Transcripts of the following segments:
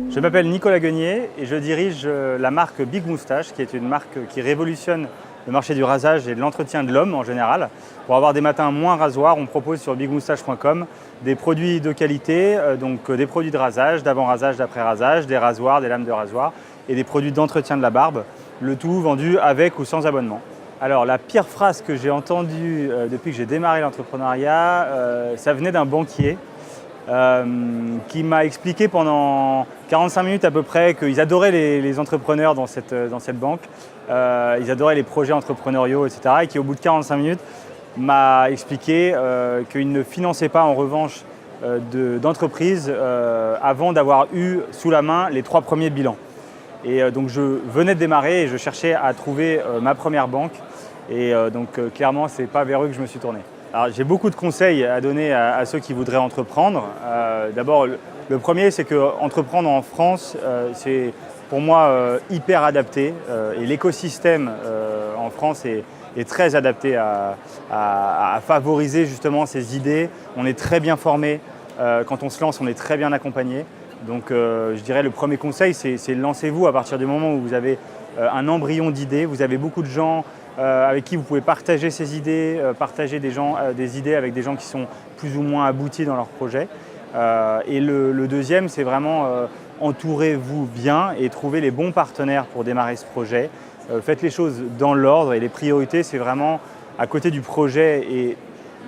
Je m'appelle Nicolas Guenier et je dirige la marque Big Moustache, qui est une marque qui révolutionne le marché du rasage et de l'entretien de l'homme en général. Pour avoir des matins moins rasoirs, on propose sur bigmoustache.com des produits de qualité, donc des produits de rasage, d'avant-rasage, d'après-rasage, des rasoirs, des lames de rasoir et des produits d'entretien de la barbe, le tout vendu avec ou sans abonnement. Alors la pire phrase que j'ai entendue depuis que j'ai démarré l'entrepreneuriat, ça venait d'un banquier qui m'a expliqué pendant 45 minutes à peu près qu'ils adoraient les entrepreneurs dans cette banque, ils adoraient les projets entrepreneuriaux, etc. Et qui au bout de 45 minutes m'a expliqué qu'ils ne finançaient pas en revanche d'entreprises avant d'avoir eu sous la main les 3 premiers bilans. Et donc je venais de démarrer et je cherchais à trouver ma première banque. Et donc clairement, ce n'est pas vers eux que je me suis tourné. Alors, j'ai beaucoup de conseils à donner à ceux qui voudraient entreprendre. D'abord, le premier, c'est qu'entreprendre en France, c'est pour moi hyper adapté. Et l'écosystème en France est très adapté à favoriser justement ces idées. On est très bien formé. Quand on se lance, on est très bien accompagné. Donc je dirais le premier conseil, c'est lancez-vous à partir du moment où vous avez un embryon d'idées. Vous avez beaucoup de gens avec qui vous pouvez partager ces idées, partager des idées avec des gens qui sont plus ou moins aboutis dans leur projet. Et le deuxième, c'est vraiment entourez-vous bien et trouvez les bons partenaires pour démarrer ce projet. Faites les choses dans l'ordre et les priorités, c'est vraiment à côté du projet et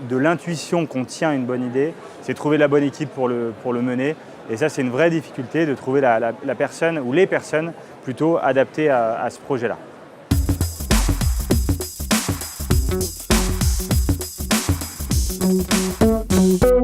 de l'intuition qu'on tient une bonne idée, c'est trouver la bonne équipe pour le mener. Et ça, c'est une vraie difficulté de trouver la personne ou les personnes plutôt adaptées à ce projet-là. Thank you.